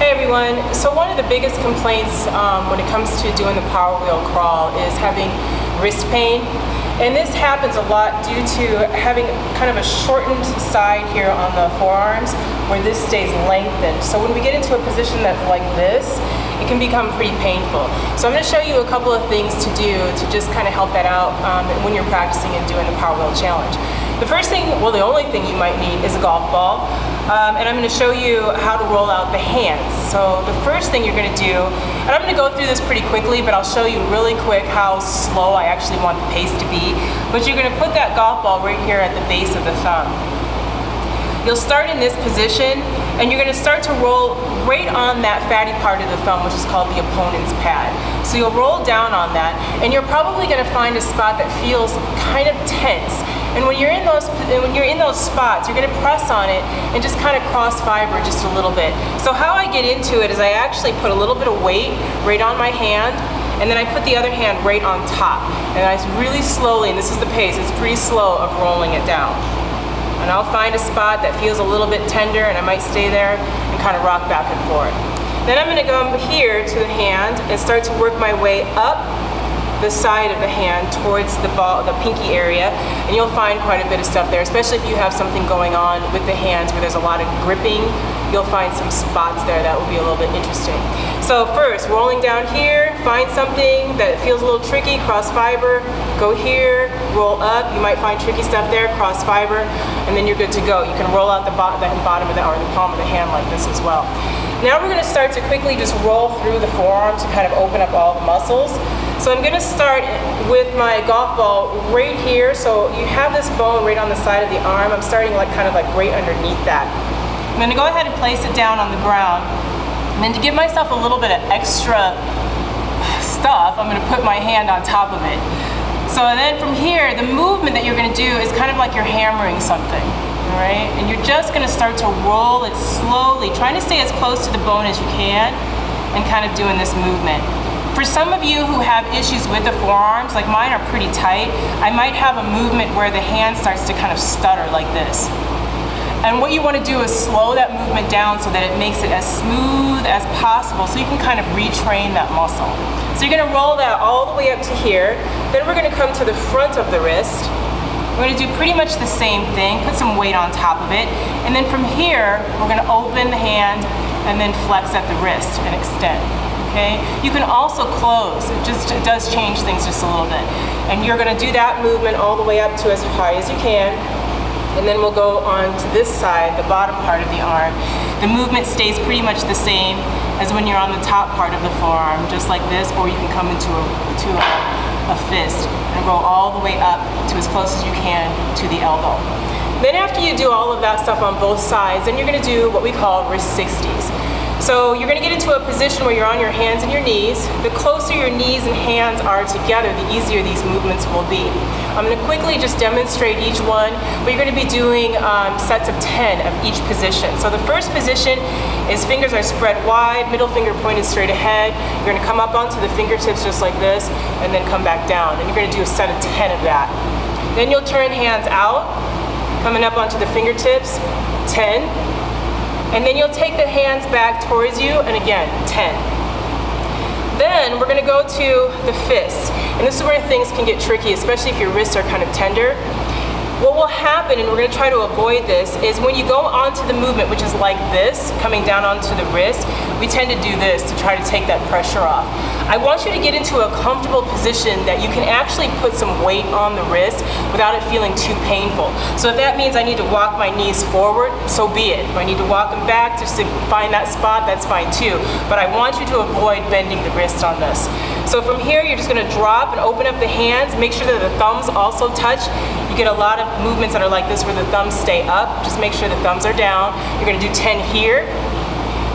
Hey everyone, so one of the biggest complaints when it comes to doing the power wheel crawl is having wrist pain. And this happens a lot due to having kind of a shortened side here on the forearms where this stays lengthened. So when we get into a position that's like this, it can become pretty painful. So I'm going to show you a couple of things to do to just kind of help that out when you're practicing and doing the power wheel challenge. The first thing, well the only thing you might need is a golf ball. And I'm going to show you how to roll out the hands. So the first thing you're going to do, and I'm going to go through this pretty quickly, but I'll show you really quick how slow I actually want the pace to be. But you're going to put that golf ball right here at the base of the thumb. You'll start in this position, and you're going to start to roll right on that fatty part of the thumb, which is called the opponent's pad. So you'll roll down on that, and you're probably going to find a spot that feels kind of tense. And when you're in those spots, you're going to press on it and just kind of cross fiber just a little bit. So how I get into it is I actually put a little bit of weight right on my hand, and then I put the other hand right on top. And I really slowly, and this is the pace, it's pretty slow of rolling it down. And I'll find a spot that feels a little bit tender, and I might stay there and kind of rock back and forth. Then I'm going to go here to the hand and start to work my way up the side of the hand towards the ball, the pinky area, and you'll find quite a bit of stuff there, especially if you have something going on with the hands where there's a lot of gripping. You'll find some spots there that will be a little bit interesting. So first, rolling down here, find something that feels a little tricky, cross fiber, go here, roll up, you might find tricky stuff there, cross fiber, and then you're good to go. You can roll out the bottom of the, or the palm of the hand like this as well. Now we're going to start to quickly just roll through the forearm to kind of open up all the muscles. So I'm going to start with my golf ball right here. So you have this bone right on the side of the arm. I'm starting kind of right underneath that. I'm going to go ahead and place it down on the ground. And then to give myself a little bit of extra stuff, I'm going to put my hand on top of it. So then from here, the movement that you're going to do is kind of like you're hammering something. All right? And you're just going to start to roll it slowly, trying to stay as close to the bone as you can and kind of doing this movement. For some of you who have issues with the forearms, like mine are pretty tight, I might have a movement where the hand starts to kind of stutter like this. And what you want to do is slow that movement down so that it makes it as smooth as possible so you can kind of retrain that muscle. So you're going to roll that all the way up to here. Then we're going to come to the front of the wrist. We're going to do pretty much the same thing, put some weight on top of it. And then from here, we're going to open the hand and then flex at the wrist and extend. Okay? You can also close. It does change things just a little bit. And you're going to do that movement all the way up to as high as you can. And then we'll go on to this side, the bottom part of the arm. The movement stays pretty much the same as when you're on the top part of the forearm, just like this, or you can come into a fist and roll all the way up to as close as you can to the elbow. Then after you do all of that stuff on both sides, then you're going to do what we call wrist 60s. So you're going to get into a position where you're on your hands and your knees. The closer your knees and hands are together, the easier these movements will be. I'm going to quickly just demonstrate each one, but you're going to be doing sets of 10 of each position. So the first position is fingers are spread wide, middle finger pointed straight ahead. You're going to come up onto the fingertips just like this, and then come back down. And you're going to do a set of 10 of that. Then you'll turn hands out, coming up onto the fingertips, 10. And then you'll take the hands back towards you, and again, 10. Then we're going to go to the fists. And this is where things can get tricky, especially if your wrists are kind of tender. What will happen, and we're going to try to avoid this, is when you go onto the movement, which is like this, coming down onto the wrist, we tend to do this to try to take that pressure off. I want you to get into a comfortable position that you can actually put some weight on the wrist without it feeling too painful. So if that means I need to walk my knees forward, so be it. If I need to walk them back just to find that spot, that's fine too. But I want you to avoid bending the wrist on this. So from here, you're just going to drop and open up the hands. Make sure that the thumbs also touch. You get a lot of movements that are like this where the thumbs stay up. Just make sure the thumbs are down. You're going to do 10 here.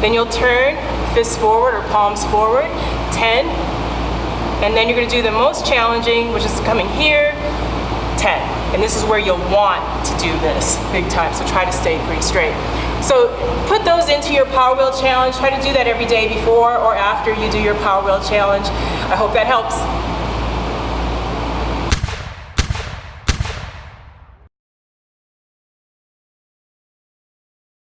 Then you'll turn, fists forward or palms forward, 10. And then you're going to do the most challenging, which is coming here, 10. And this is where you'll want to do this big time. So try to stay pretty straight. So put those into your power wheel challenge. Try to do that every day before or after you do your power wheel challenge. I hope that helps.